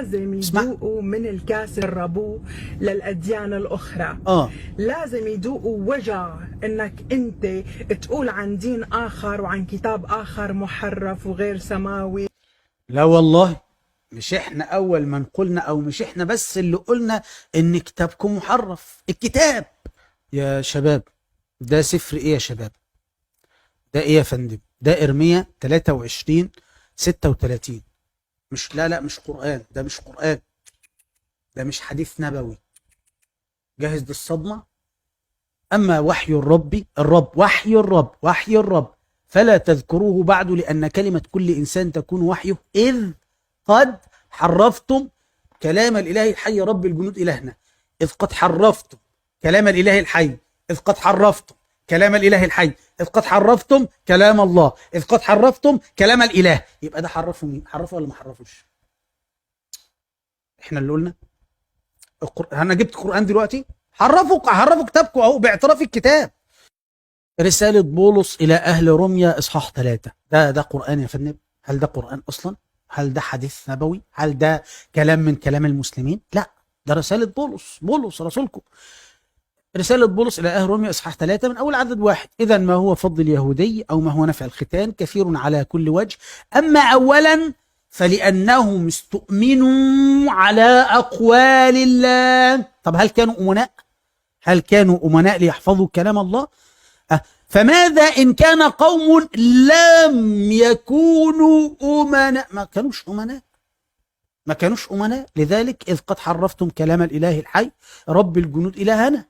لازم يذوقوا من الكاس الربو للأديان الأخرى. لازم يذوقوا وجع إنك أنت تقول عن دين آخر وعن كتاب آخر محرف وغير سماوي. لا والله، مش احنا أول من قلنا، أو مش احنا بس اللي قلنا إن كتابكم محرف. الكتاب يا شباب ده سفر إيه يا شباب؟ ده إيه يا فندم؟ ده إرميا 23:36. مش لا مش قرآن، ده مش قرآن، ده مش حديث نبوي. جاهز للصدمة؟ أما وحي الرب وحي الرب فلا تذكروه بعد، لأن كلمة كل إنسان تكون وحيه، إذ قد حرفتم كلام الإله الحي رب الجنود إلهنا. إذ قد حرفتم كلام الإله الحي، إذ قد حرفتم كلام الإله الحي، إذ قد حرفتم كلام الله، إذ قد حرفتم كلام الإله. يبقى ده حرفوا مين؟ حرفوا ولا ما حرفوش؟ إحنا اللي قلنا. أنا جبت قرآن دلوقتي، حرفوا كتابكم أهو باعتراف الكتاب. رسالة بولس إلى أهل روميا إصحاح 3، ده قرآن يا فندم؟ هل ده قرآن أصلا؟ هل ده حديث نبوي؟ هل ده كلام من كلام المسلمين؟ لا، ده رسالة بولس رسولكم. رسالة بولس إلى أهل روميا إصحاح 3 من أول عدد 1: إذا ما هو فضل اليهودي أو ما هو نفع الختان كثير على كل وجه، أما أولا فلأنهم استؤمنوا على أقوال الله. طب هل كانوا أمناء؟ هل كانوا أمناء ليحفظوا كلام الله؟ فماذا إن كان قوم لم يكونوا أمناء؟ ما كانوش أمناء. لذلك إذ قد حرفتم كلام الإله الحي رب الجنود إلهنا.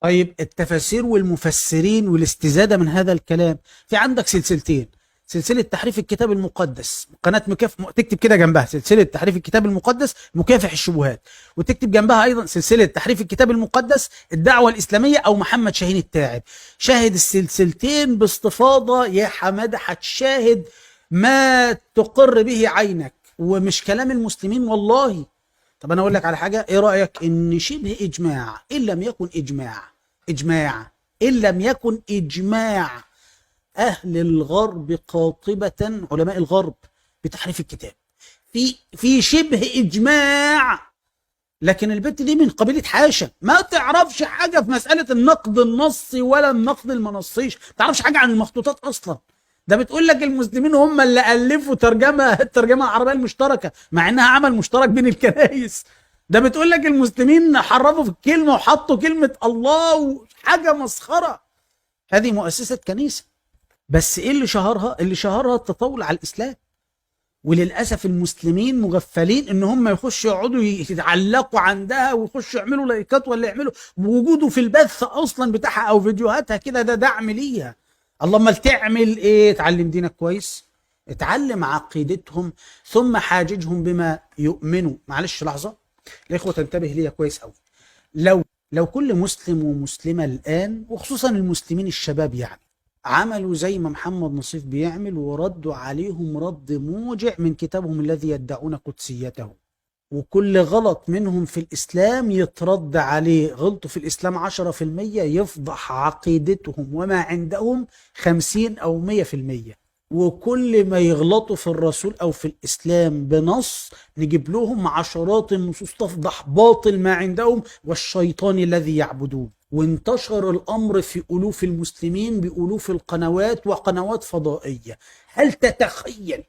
طيب التفاسير والمفسرين والاستزادة من هذا الكلام، في عندك سلسلتين: سلسلة تحريف الكتاب المقدس، قناة تكتب كده جنبها سلسلة تحريف الكتاب المقدس مكافح الشبهات، وتكتب جنبها أيضا سلسلة تحريف الكتاب المقدس الدعوة الإسلامية أو محمد شاهين التاعب. شاهد السلسلتين باستفاضة يا حمادة، هتشاهد ما تقر به عينك، ومش كلام المسلمين والله. طب أنا أقول لك على حاجة، إيه رأيك إن شبه إجماع إن لم يكن إجماع أهل الغرب قاطبة، علماء الغرب، بتحريف الكتاب، في شبه إجماع، لكن البت دي من قبيلة حاشا، ما تعرفش حاجة في مسألة النقد النصي ولا النقد المنصيش، ما تعرفش حاجة عن المخطوطات أصلا. ده بتقول لك المسلمين هم اللي ألفوا الترجمة العربية المشتركة، مع إنها عمل مشترك بين الكنائس. ده بتقول لك المسلمين حرفوا في الكلمة وحطوا كلمة الله، حاجة مسخرة. هذه مؤسسة كنيسة، بس ايه اللي شهرها؟ اللي شهرها التطاول على الاسلام. وللاسف المسلمين مغفلين ان هم يخشوا يقعدوا يتعلقوا عندها ويخشوا يعملوا لايكات ولا يعملوا وجوده في البث اصلا بتاعها او فيديوهاتها كده، ده دعم ليها. اللهم تعمل ايه؟ تعلم دينك كويس، اتعلم عقيدتهم، ثم حاججهم بما يؤمنوا. معلش لحظه الاخوه تنتبه ليا كويس قوي. لو كل مسلم ومسلمه الان، وخصوصا المسلمين الشباب، يعني عملوا زي ما محمد نصيف بيعمل وردوا عليهم رد موجع من كتابهم الذي يدعون قدسيته، وكل غلط منهم في الإسلام يترد عليه، غلطوا في الإسلام 10% يفضح عقيدتهم وما عندهم 50 أو 100%، وكل ما يغلطوا في الرسول أو في الإسلام بنص نجيب لهم عشرات النصوص تفضح باطل ما عندهم والشيطان الذي يعبدون. وانتشر الأمر في ألوف المسلمين بألوف القنوات وقنوات فضائية. هل تتخيل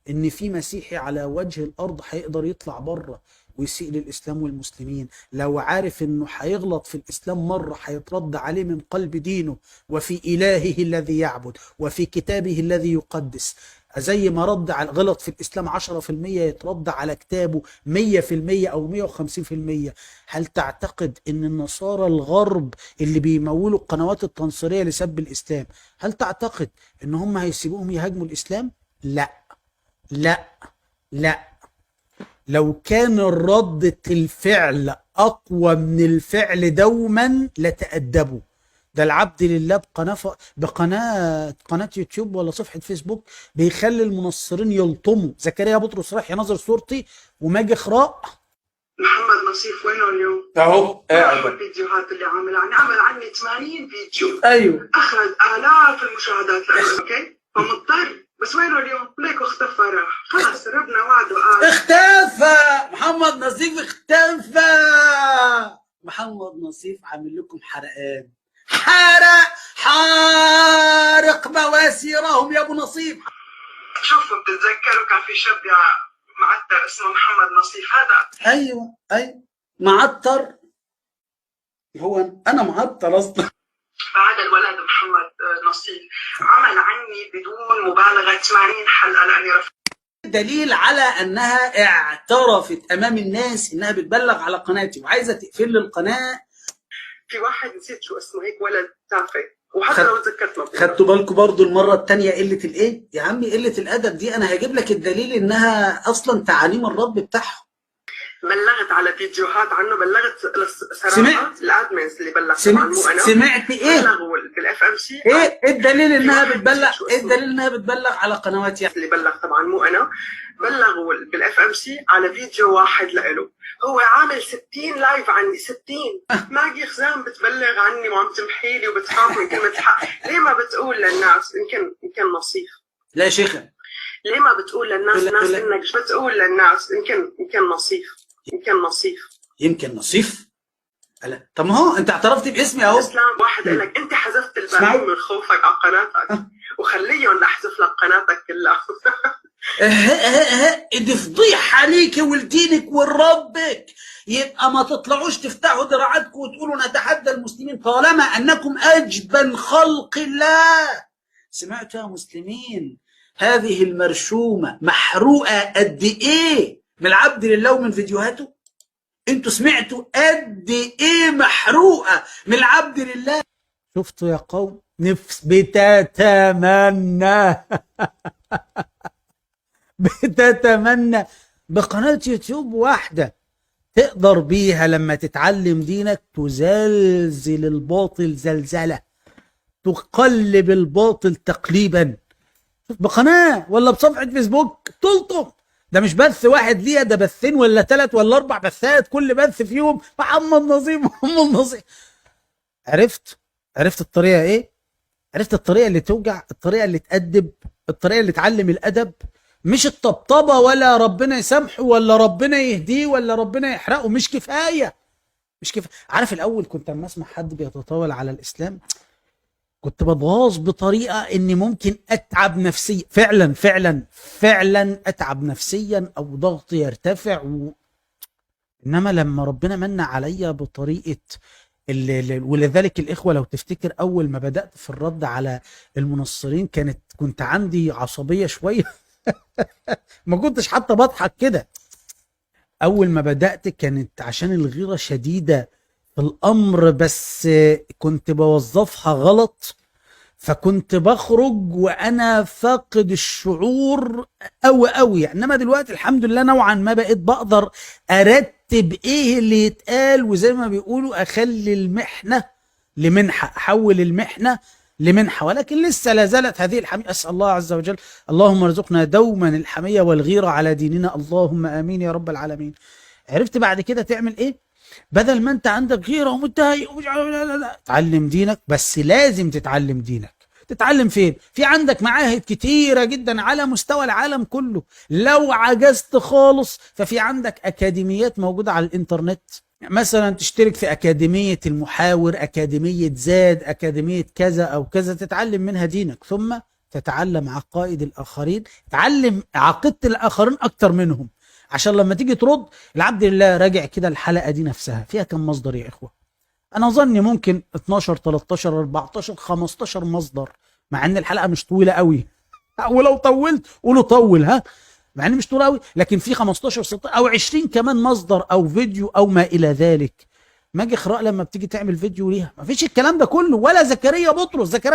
إن في مسيحي على وجه الأرض هيقدر يطلع بره ويسيء للإسلام والمسلمين لو عارف إنه هيغلط في الإسلام مرة هيترد عليه من قلب دينه وفي إلهه الذي يعبد وفي كتابه الذي يقدس؟ زي ما غلط في الإسلام 10% يترد على كتابه 100% أو 150%. هل تعتقد إن النصارى الغرب اللي بيمولوا القنوات التنصيرية لسب الإسلام، هل تعتقد إن هم هيسيبوهم يهاجموا الإسلام؟ لا لا لا. لو كان ردة الفعل أقوى من الفعل دوما لتأدبوا. ده العبد لله قناة يوتيوب ولا صفحة فيسبوك بيخلي المنصرين يلطموا. زكريا بطرس راح ينظر صورتي وماجي خراء. محمد نصيف وينه اليوم؟ اهو قاعد. الفيديوهات اللي عمل عني 80 فيديو. ايوه اخذ آلاف المشاهدات لأنه اوكي فمضطر، بس وينه اليوم؟ ليك اختفى راح، خلاص ربنا وعده اختفى. محمد نصيف اختفى. محمد نصيف عامل لكم حرقان، حارق بواسيرهم يا ابو نصيف. شوفوا بتتذكروا كان في شاب معتر اسمه محمد نصيف هذا؟ ايوه معطر. هو انا معطر اصلا. فهذا الولد محمد نصيف عمل عني بدون مبالغه 80 حلقه لاني رفضت. دليل على انها اعترفت امام الناس انها بتبلغ على قناتي وعايزه تقفل لي القناه. في واحد نسيت شو اسمه، هيك ولد تافه، وحتى لو تذكرت ما خدتوا بالكم برضو المره الثانيه قله الايه يا عمي؟ قله الادب دي انا هجيب لك الدليل انها اصلا تعاليم الرب بتاعهم. بلغت على فيديوهات عنه، بلغت صراحه سمعت الادمنز اللي بلغت طبعا مو انا. سمعت ايه؟ بلغوا بالاف ام سي. ايه الدليل انها بتبلغ؟ ايه الدليل انها بتبلغ على قنوات يعني؟ اللي بلغ طبعا مو انا، بلغوا بالاف ام سي على فيديو واحد لإله، هو عامل 60 لايف عني 60. ماجي خزان بتبلغ عني وعم تمحي لي وبتخاف من كلمه الحق. ليه ما بتقول للناس يمكن نصيف؟ لا يا شيخه، ليه ما بتقول للناس انك بتقول للناس يمكن نصيف؟ يمكن نصيف. لا طب ما هو انت اعترفت باسمي اهو. اسلام واحد قال لك انت حذفت الباقيين من خوفك على قناتك وخليهم لاحذف لك قناتك كلها. دي فضيحه عليك ولدينك ولربك. يبقى ما تطلعوش تفتحوا دراعاتكم وتقولوا نتحدى المسلمين طالما انكم اجبن خلق الله. سمعتوا يا مسلمين هذه المرشومه محروقه قد ايه من العبد لله ومن فيديوهاته؟ انتوا سمعتوا قد ايه محروقه من العبد لله؟ شفتوا يا قوم؟ نفس بتتمنى بقناه يوتيوب واحده تقدر بيها لما تتعلم دينك تزلزل الباطل زلزله، تقلب الباطل تقليبا. بقناه ولا بصفحه فيسبوك تلطم. ده مش بث واحد ليها، ده بثين ولا 3 ولا 4 بثات، كل بث فيهم محمد نصيف. عرفت الطريقه ايه؟ عرفت الطريقه اللي توجع، الطريقه اللي تأدب، الطريقه اللي تعلم الادب، مش الطبطبه ولا ربنا يسامحه ولا ربنا يهديه ولا ربنا يحرقه. مش كفايه. عارف الاول كنت اما اسمع حد بيتطاول على الاسلام كنت بتغاظ بطريقه اني ممكن اتعب نفسيا، فعلا اتعب نفسيا او ضغطي يرتفع انما لما ربنا من عليا بطريقه ولذلك الاخوه لو تفتكر اول ما بدات في الرد على المنصرين كنت عندي عصبيه شويه. ما كنتش حتى بضحك كده. اول ما بدات كانت عشان الغيره شديده في الامر، بس كنت بوظفها غلط، فكنت بخرج وانا فاقد الشعور قوي. انما دلوقتي الحمد لله نوعا ما بقيت بقدر ارتب ايه اللي يتقال، وزي ما بيقولوا اخلي المحنه لمنحه، احول المحنه لمنحه. ولكن لسه لا زالت هذه الحميه. اسال الله عز وجل اللهم ارزقنا دوما الحميه والغيره على ديننا، اللهم امين يا رب العالمين. عرفت بعد كده تعمل ايه؟ بدل ما انت عندك غيره ومتضايق لا تعلم دينك. بس لازم تتعلم دينك. تتعلم فين؟ في عندك معاهد كتيره جدا على مستوى العالم كله. لو عجزت خالص ففي عندك اكاديميات موجوده على الانترنت، مثلا تشترك في اكاديميه المحاور، اكاديميه زاد، اكاديميه كذا او كذا، تتعلم منها دينك ثم تتعلم عقائد الاخرين، تعلم عقيده الاخرين اكتر منهم، عشان لما تيجي ترد العبد لله راجع كده الحلقه دي نفسها فيها كم مصدر يا اخوه؟ انا ظني ممكن 12 13 14 15 مصدر، مع ان الحلقه مش طويله قوي. ولو طولت قولوا طول، مع ان مش طويله قوي، لكن في 15 16 او 20 كمان مصدر او فيديو او ما الى ذلك. ماجي اخراء لما بتيجي تعمل فيديو ليها ما فيش الكلام ده كله. ولا زكريا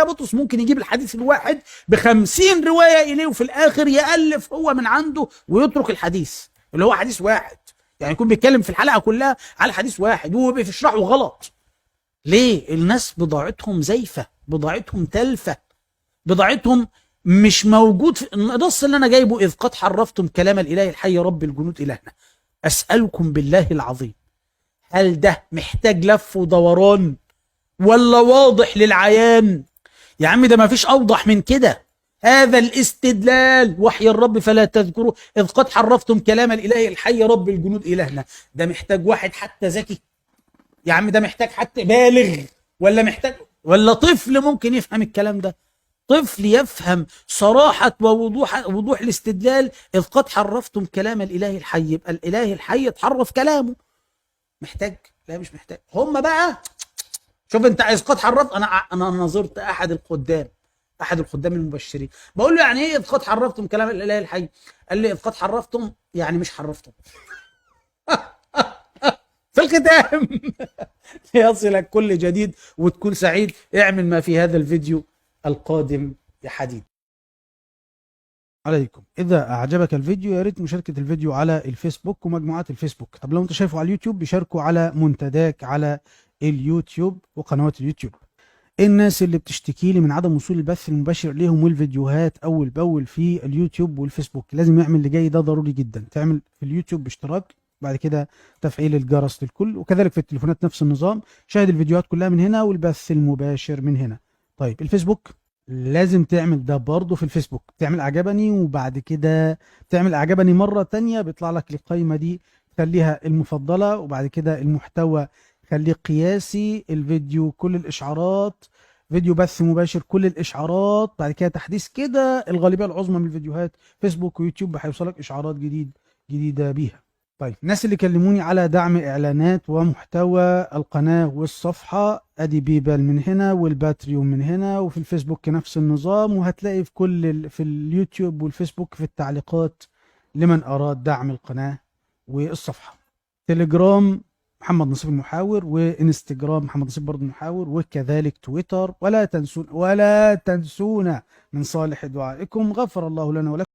بطرس ممكن يجيب الحديث الواحد ب50 روايه اليه وفي الاخر يالف هو من عنده ويترك الحديث اللي هو حديث واحد، يعني يكون بيتكلم في الحلقه كلها على حديث واحد وبيشرحه غلط. ليه؟ الناس بضاعتهم زيفه، بضاعتهم تلفه، بضاعتهم مش موجود في النص اللي انا جايبه. اذ قد حرفتم كلام الاله الحي رب الجنود الهنا اسالكم بالله العظيم، هل ده محتاج لف ودوران ولا واضح للعيان؟ يا عم ده ما فيش اوضح من كده. هذا الاستدلال وحي الرب فلا تذكروا إذ قد حرفتم كلام الإله الحي رب الجنود إلهنا. ده محتاج واحد حتى ذكي يا عم، ده محتاج حتى بالغ، ولا محتاج ولا طفل ممكن يفهم الكلام ده؟ طفل يفهم صراحة ووضوح الاستدلال إذ قد حرفتم كلام الإله الحي، يبقى الإله الحي اتحرف كلامه. محتاج؟ لا مش محتاج. هم بقى شوف انت إذ قد حرفت، انا نظرت احد الخدام المبشرين بقول له يعني ايه إذ قد حرفتم كلام الإله الحي؟ قال لي إذ قد حرفتم يعني مش حرفتم. في الختام ليصلك كل جديد وتكون سعيد. اعمل ما في هذا الفيديو القادم يا حديد. عليكم إذا أعجبك الفيديو يا ريت مشاركة الفيديو على الفيسبوك ومجموعات الفيسبوك. طب لو أنت شايفه على اليوتيوب بيشاركوا على منتداك على اليوتيوب وقنوات اليوتيوب. الناس اللي بتشتكي لي من عدم وصول البث المباشر ليهم والفيديوهات أول بأول في اليوتيوب والفيسبوك، لازم يعمل اللي جاي ده ضروري جدا. تعمل في اليوتيوب باشتراك، بعد كده تفعيل الجرس للكل، وكذلك في التليفونات نفس النظام. شاهد الفيديوهات كلها من هنا والبث المباشر من هنا. طيب الفيسبوك لازم تعمل ده برضه في الفيسبوك، تعمل اعجبني وبعد كده تعمل اعجبني مرة تانية بيطلع لك القائمة دي، خليها المفضلة وبعد كده المحتوى خليه قياسي، الفيديو كل الاشعارات، فيديو بث مباشر كل الاشعارات، بعد كده تحديث كده الغالبية العظمى من الفيديوهات فيسبوك ويوتيوب هيوصلك اشعارات جديدة بيها. طيب الناس اللي كلموني على دعم اعلانات ومحتوى القناة والصفحة، ادي بيبال من هنا والباتريون من هنا، وفي الفيسبوك نفس النظام، وهتلاقي في اليوتيوب والفيسبوك في التعليقات لمن اراد دعم القناة والصفحة. تليجرام محمد نصيب المحاور، وانستجرام محمد نصيب برضه المحاور، وكذلك تويتر. ولا تنسونا من صالح دعائكم. غفر الله لنا ولكم.